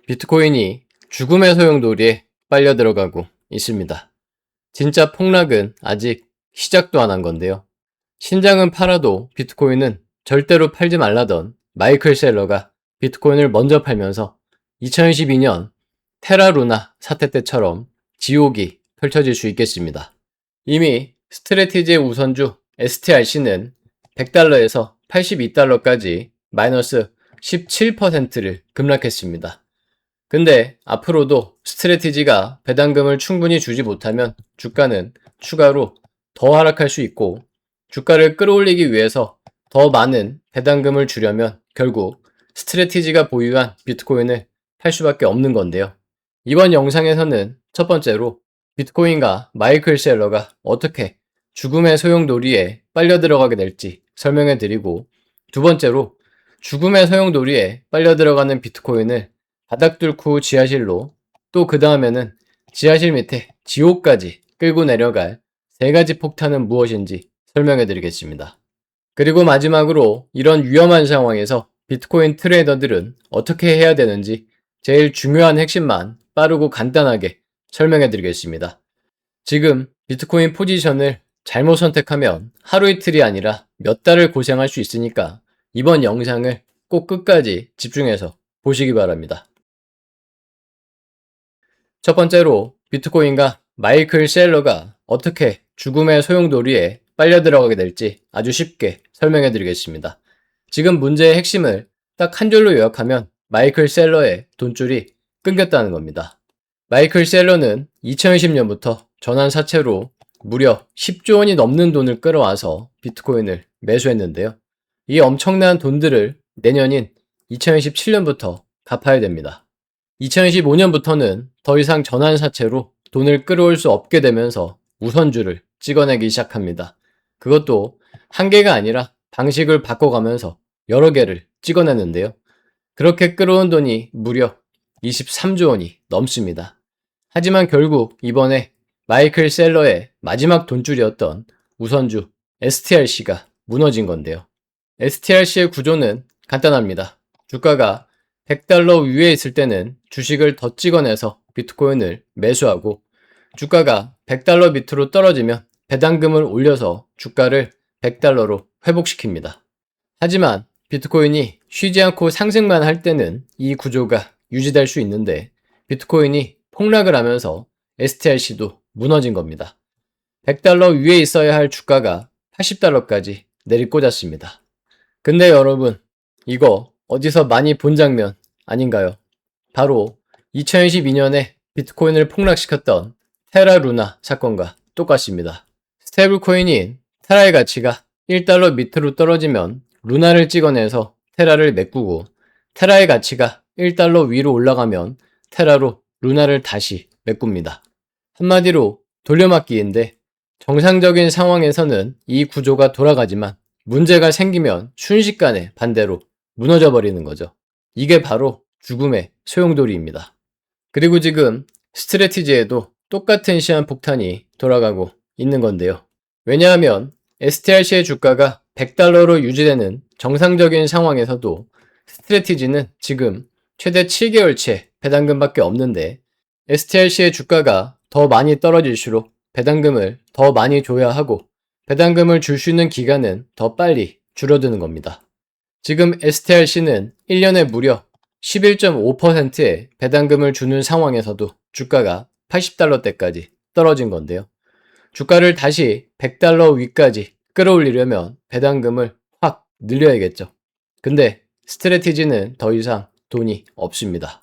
비트코인이 죽음의 소용돌이에 빨려 들어가고 있습니다. 진짜 폭락은 아직 시작도 안 한 건데요. 신장은 팔아도 비트코인은 절대로 팔지 말라던 마이클 셀러가 비트코인을 먼저 팔면서 2022년 테라루나 사태 때처럼 지옥이 펼쳐질 수 있겠습니다. 이미 스트래티지의 우선주 STRC는 100달러에서 82달러까지 마이너스 17%를 급락했습니다. 근데 앞으로도 스트래티지가 배당금을 충분히 주지 못하면 주가는 추가로 더 하락할 수 있고, 주가를 끌어올리기 위해서 더 많은 배당금을 주려면 결국 스트래티지가 보유한 비트코인을 팔 수밖에 없는 건데요. 이번 영상에서는 첫 번째로 비트코인과 마이클 셀러가 어떻게 죽음의 소용돌이에 빨려 들어가게 될지 설명해 드리고, 두 번째로 죽음의 소용돌이에 빨려 들어가는 비트코인을 바닥 뚫고 지하실로, 또 그 다음에는 지하실 밑에 지옥까지 끌고 내려갈 세 가지 폭탄은 무엇인지 설명해 드리겠습니다. 그리고 마지막으로 이런 위험한 상황에서 비트코인 트레이더들은 어떻게 해야 되는지 제일 중요한 핵심만 빠르고 간단하게 설명해 드리겠습니다. 지금 비트코인 포지션을 잘못 선택하면 하루 이틀이 아니라 몇 달을 고생할 수 있으니까 이번 영상을 꼭 끝까지 집중해서 보시기 바랍니다. 첫 번째로 비트코인과 마이클 셀러가 어떻게 죽음의 소용돌이에 빨려 들어가게 될지 아주 쉽게 설명해 드리겠습니다. 지금 문제의 핵심을 딱 한 줄로 요약하면 마이클 셀러의 돈줄이 끊겼다는 겁니다. 마이클 셀러는 2020년부터 전환사채로 무려 10조 원이 넘는 돈을 끌어와서 비트코인을 매수했는데요. 이 엄청난 돈들을 내년인 2027년부터 갚아야 됩니다. 2025년부터는 더 이상 전환사채로 돈을 끌어올 수 없게 되면서 우선주를 찍어내기 시작합니다. 그것도 한 개가 아니라 방식을 바꿔가면서 여러 개를 찍어내는데요. 그렇게 끌어온 돈이 무려 23조 원이 넘습니다. 하지만 결국 이번에 마이클 셀러의 마지막 돈줄이었던 우선주 STRC가 무너진 건데요. STRC의 구조는 간단합니다. 주가가 100달러 위에 있을 때는 주식을 더 찍어내서 비트코인을 매수하고, 주가가 100달러 밑으로 떨어지면 배당금을 올려서 주가를 100달러로 회복시킵니다. 하지만 비트코인이 쉬지 않고 상승만 할 때는 이 구조가 유지될 수 있는데, 비트코인이 폭락을 하면서 STRC도 무너진 겁니다. 100달러 위에 있어야 할 주가가 80달러까지 내리꽂았습니다. 근데 여러분, 이거 어디서 많이 본 장면 아닌가요? 바로 2022년에 비트코인을 폭락시켰던 테라루나 사건과 똑같습니다. 스테이블 코인인 테라의 가치가 1달러 밑으로 떨어지면 루나를 찍어내서 테라를 메꾸고, 테라의 가치가 1달러 위로 올라가면 테라로 루나를 다시 메꿉니다. 한마디로 돌려막기인데, 정상적인 상황에서는 이 구조가 돌아가지만 문제가 생기면 순식간에 반대로 무너져 버리는 거죠. 이게 바로 죽음의 소용돌이입니다. 그리고 지금 스트래티지에도 똑같은 시한폭탄이 돌아가고 있는 건데요. 왜냐하면 STRC의 주가가 100달러로 유지되는 정상적인 상황에서도 스트래티지는 지금 최대 7개월치의 배당금밖에 없는데, STRC의 주가가 더 많이 떨어질수록 배당금을 더 많이 줘야 하고, 배당금을 줄 수 있는 기간은 더 빨리 줄어드는 겁니다. 지금 STRC는 1년에 무려 11.5%의 배당금을 주는 상황에서도 주가가 80달러대까지 떨어진 건데요. 주가를 다시 100달러 위까지 끌어올리려면 배당금을 확 늘려야겠죠. 근데 스트래티지는 더 이상 돈이 없습니다.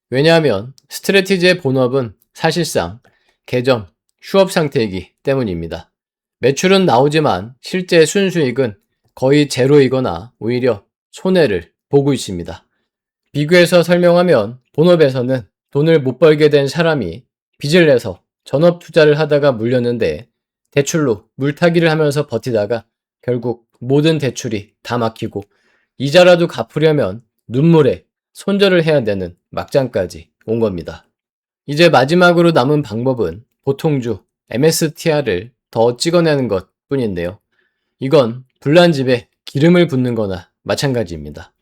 왜냐하면 스트래티지의 본업은 사실상 계정, 휴업 상태이기 때문입니다. 매출은 나오지만 실제 순수익은 거의 제로이거나 오히려 손해를 보고 있습니다. 비교해서 설명하면 본업에서는 돈을 못 벌게 된 사람이 빚을 내서 전업 투자를 하다가 물렸는데, 대출로 물타기를 하면서 버티다가 결국 모든 대출이 다 막히고 이자라도 갚으려면 눈물에 손절을 해야 되는 막장까지 온 겁니다. 이제 마지막으로 남은 방법은 보통주 MSTR을 더 찍어내는 것 뿐인데요. 이건 불난 집에 기름을 붓는 거나 마찬가지입니다.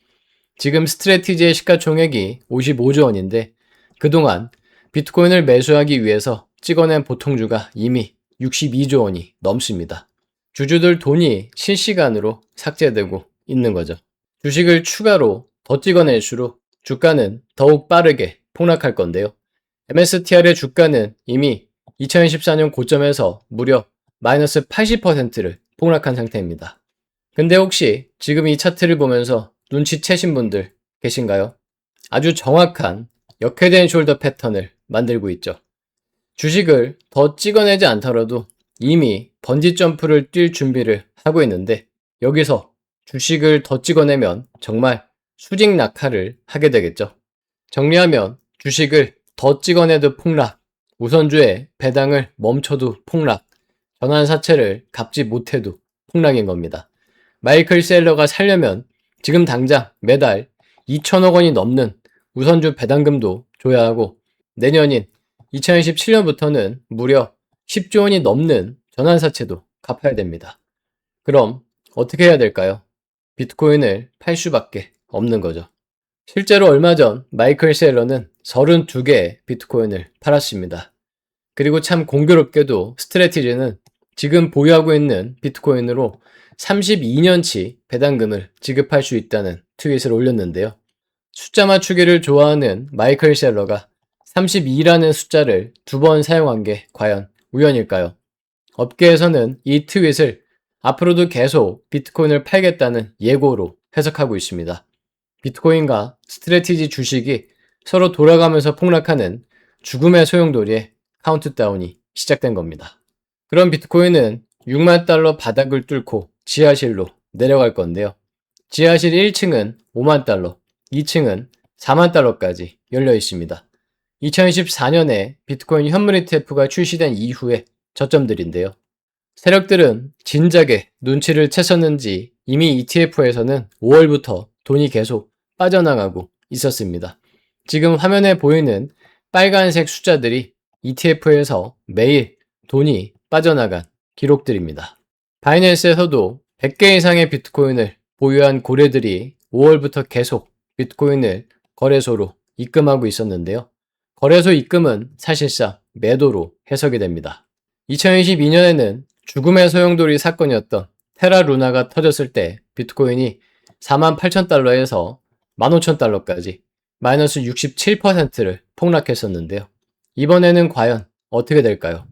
지금 스트래티지의 시가총액이 55조 원인데 그동안 비트코인을 매수하기 위해서 찍어낸 보통주가 이미 62조 원이 넘습니다. 주주들 돈이 실시간으로 삭제되고 있는 거죠. 주식을 추가로 더 찍어낼수록 주가는 더욱 빠르게 폭락할 건데요. MSTR의 주가는 이미 2014년 고점에서 무려 마이너스 80%를 폭락한 상태입니다. 근데 혹시 지금 이 차트를 보면서 눈치채신 분들 계신가요? 아주 정확한 역회된 숄더 패턴을 만들고 있죠. 주식을 더 찍어내지 않더라도 이미 번지 점프를 뛸 준비를 하고 있는데 여기서 주식을 더 찍어내면 정말 수직 낙하를 하게 되겠죠. 정리하면 주식을 더 찍어내도 폭락, 우선주의 배당을 멈춰도 폭락, 전환사채를 갚지 못해도 폭락인 겁니다. 마이클 셀러가 살려면 지금 당장 매달 2천억 원이 넘는 우선주 배당금도 줘야 하고 내년인 2027년부터는 무려 10조 원이 넘는 전환사채도 갚아야 됩니다. 그럼 어떻게 해야 될까요? 비트코인을 팔 수밖에 없는 거죠. 실제로 얼마 전 마이클 셀러는 32개의 비트코인을 팔았습니다. 그리고 참 공교롭게도 스트래티지는 지금 보유하고 있는 비트코인으로 32년치 배당금을 지급할 수 있다는 트윗을 올렸는데요. 숫자 맞추기를 좋아하는 마이클 셀러가 32라는 숫자를 2번 사용한 게 과연 우연일까요? 업계에서는 이 트윗을 앞으로도 계속 비트코인을 팔겠다는 예고로 해석하고 있습니다. 비트코인과 스트래티지 주식이 서로 돌아가면서 폭락하는 죽음의 소용돌이의 카운트다운이 시작된 겁니다. 그럼 비트코인은 6만 달러 바닥을 뚫고 지하실로 내려갈 건데요. 지하실 1층은 5만 달러, 2층은 4만 달러까지 열려 있습니다. 2014년에 비트코인 현물 ETF가 출시된 이후의 저점들인데요. 세력들은 진작에 눈치를 챘었는지 이미 ETF에서는 5월부터 돈이 계속 빠져나가고 있었습니다. 지금 화면에 보이는 빨간색 숫자들이 ETF에서 매일 돈이 빠져나간 기록들입니다. 바이낸스에서도 100개 이상의 비트코인을 보유한 고래들이 5월부터 계속 비트코인을 거래소로 입금하고 있었는데요. 거래소 입금은 사실상 매도로 해석이 됩니다. 2022년에는 죽음의 소용돌이 사건이었던 테라 루나가 터졌을 때 비트코인이 48,000달러에서 15,000달러까지 마이너스 67%를 폭락했었는데요. 이번에는 과연 어떻게 될까요?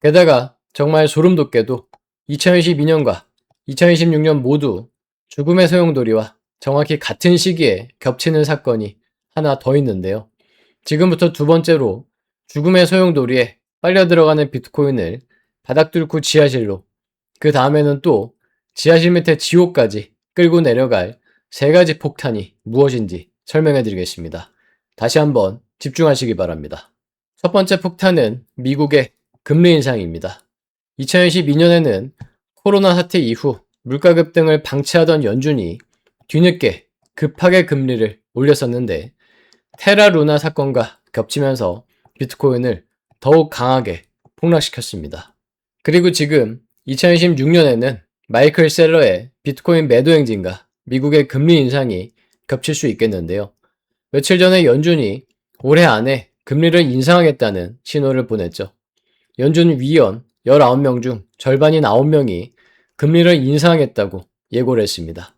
게다가 정말 소름 돋게도 2022년과 2026년 모두 죽음의 소용돌이와 정확히 같은 시기에 겹치는 사건이 하나 더 있는데요. 지금부터 두 번째로 죽음의 소용돌이에 빨려 들어가는 비트코인을 바닥 뚫고 지하실로, 그 다음에는 또 지하실 밑에 지옥까지 끌고 내려갈 세 가지 폭탄이 무엇인지 설명해 드리겠습니다. 다시 한번 집중하시기 바랍니다. 첫 번째 폭탄은 미국의 금리 인상입니다. 2022년에는 코로나 사태 이후 물가 급등을 방치하던 연준이 뒤늦게 급하게 금리를 올렸었는데 테라 루나 사건과 겹치면서 비트코인을 더욱 강하게 폭락시켰습니다. 그리고 지금 2026년에는 마이클 셀러의 비트코인 매도 행진과 미국의 금리 인상이 겹칠 수 있겠는데요. 며칠 전에 연준이 올해 안에 금리를 인상하겠다는 신호를 보냈죠. 연준 위원 19명 중 절반인 9명이 금리를 인상하겠다고 예고를 했습니다.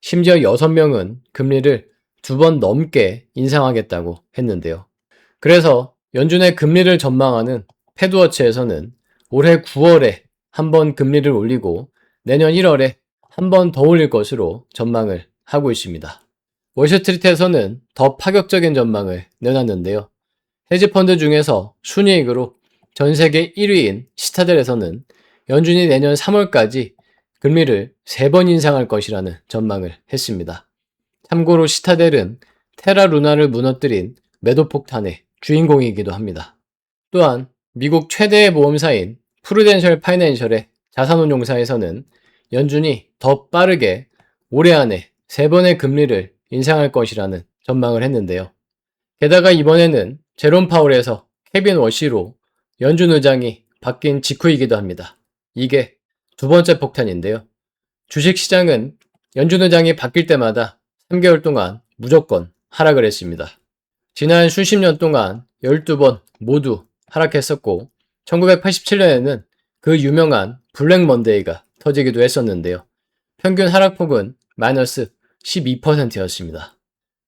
심지어 6명은 금리를 2번 넘게 인상하겠다고 했는데요. 그래서 연준의 금리를 전망하는 패드워치에서는 올해 9월에 한 번 금리를 올리고 내년 1월에 한 번 더 올릴 것으로 전망을 하고 있습니다. 월스트리트에서는 더 파격적인 전망을 내놨는데요. 헤지펀드 중에서 순이익으로 전 세계 1위인 시타델에서는 연준이 내년 3월까지 금리를 3번 인상할 것이라는 전망을 했습니다. 참고로 시타델은 테라 루나를 무너뜨린 매도 폭탄의 주인공이기도 합니다. 또한 미국 최대의 보험사인 프루덴셜 파이낸셜의 자산운용사에서는 연준이 더 빠르게 올해 안에 3번의 금리를 인상할 것이라는 전망을 했는데요. 게다가 이번에는 제롬 파월에서 케빈 워시로 연준 의장이 바뀐 직후이기도 합니다. 이게 두 번째 폭탄인데요. 주식시장은 연준 의장이 바뀔 때마다 3개월 동안 무조건 하락을 했습니다. 지난 수십 년 동안 12번 모두 하락했었고 1987년에는 그 유명한 블랙 먼데이가 터지기도 했었는데요. 평균 하락폭은 마이너스 12%였습니다.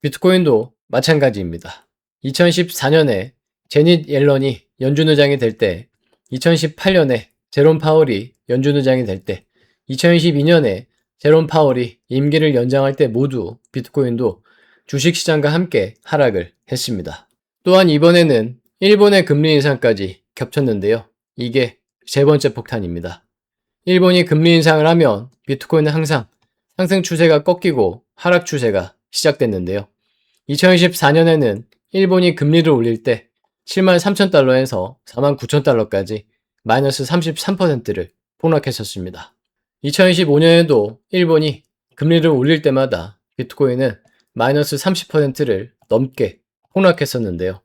비트코인도 마찬가지입니다. 2014년에 제닛 옐런이 연준 의장이 될 때, 2018년에 제롬 파월이 연준 의장이 될 때, 2022년에 제롬 파월이 임기를 연장할 때 모두 비트코인도 주식시장과 함께 하락을 했습니다. 또한 이번에는 일본의 금리 인상까지 겹쳤는데요. 이게 세 번째 폭탄입니다. 일본이 금리 인상을 하면 비트코인은 항상 상승 추세가 꺾이고 하락 추세가 시작됐는데요. 2024년에는 일본이 금리를 올릴 때 73,000달러에서 49,000달러까지 마이너스 33%를 폭락했었습니다. 2025년에도 일본이 금리를 올릴 때마다 비트코인은 마이너스 30%를 넘게 폭락했었는데요.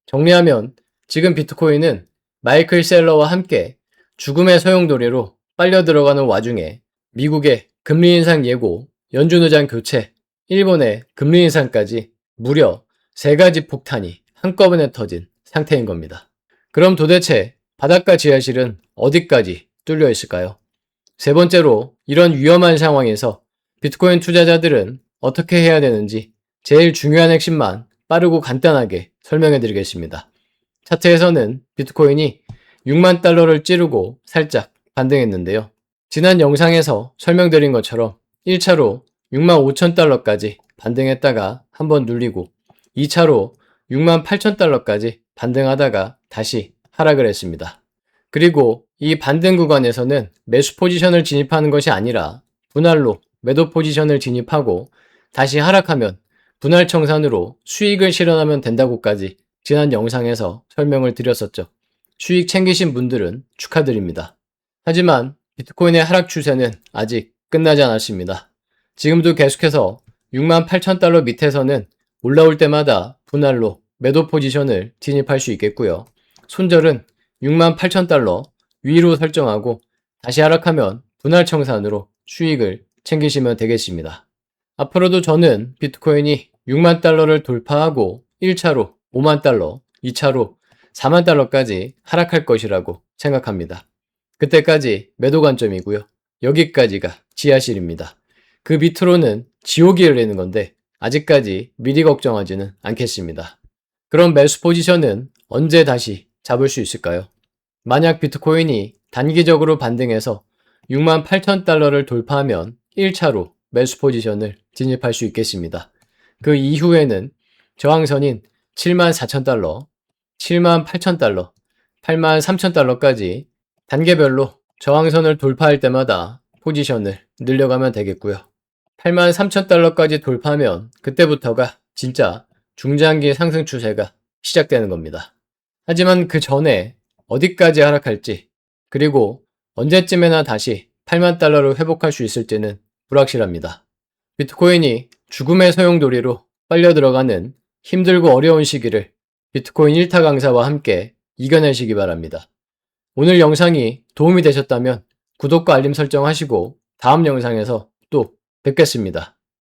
정리하면 지금 비트코인은 마이클 셀러와 함께 죽음의 소용돌이로 빨려 들어가는 와중에 미국의 금리 인상 예고, 연준 의장 교체, 일본의 금리 인상까지 무려 3가지 폭탄이 한꺼번에 터진 상태인 겁니다. 그럼 도대체 바닷가 지하실은 어디까지 뚫려 있을까요? 세 번째로 이런 위험한 상황에서 비트코인 투자자들은 어떻게 해야 되는지 제일 중요한 핵심만 빠르고 간단하게 설명해 드리겠습니다. 차트에서는 비트코인이 6만 달러를 찌르고 살짝 반등했는데요. 지난 영상에서 설명드린 것처럼 1차로 6만 5천 달러까지 반등했다가 한번 눌리고 2차로 6만 8천 달러까지 반등하다가 다시 하락을 했습니다. 그리고 이 반등 구간에서는 매수 포지션을 진입하는 것이 아니라 분할로 매도 포지션을 진입하고 다시 하락하면 분할 청산으로 수익을 실현하면 된다고까지 지난 영상에서 설명을 드렸었죠. 수익 챙기신 분들은 축하드립니다. 하지만 비트코인의 하락 추세는 아직 끝나지 않았습니다. 지금도 계속해서 6만 8천 달러 밑에서는 올라올 때마다 분할로 매도 포지션을 진입할 수 있겠고요. 손절은 6만 8천 달러 위로 설정하고 다시 하락하면 분할 청산으로 수익을 챙기시면 되겠습니다. 앞으로도 저는 비트코인이 6만 달러를 돌파하고 1차로 5만 달러, 2차로 4만 달러까지 하락할 것이라고 생각합니다. 그때까지 매도 관점이고요. 여기까지가 지하실입니다. 그 밑으로는 지옥이 열리는 건데 아직까지 미리 걱정하지는 않겠습니다. 그럼 매수 포지션은 언제 다시 잡을 수 있을까요? 만약 비트코인이 단기적으로 반등해서 6만 8천 달러를 돌파하면 1차로 매수 포지션을 진입할 수 있겠습니다. 그 이후에는 저항선인 7만 4천 달러, 7만 8천 달러, 8만 3천 달러까지 단계별로 저항선을 돌파할 때마다 포지션을 늘려가면 되겠고요. 8만 3천 달러까지 돌파하면 그때부터가 진짜 중장기 상승 추세가 시작되는 겁니다. 하지만 그 전에 어디까지 하락할지 그리고 언제쯤에나 다시 8만 달러를 회복할 수 있을지는 불확실합니다. 비트코인이 죽음의 소용돌이로 빨려 들어가는 힘들고 어려운 시기를 비트코인 1타 강사와 함께 이겨내시기 바랍니다. 오늘 영상이 도움이 되셨다면 구독과 알림 설정 하시고 다음 영상에서 또 뵙겠습니다.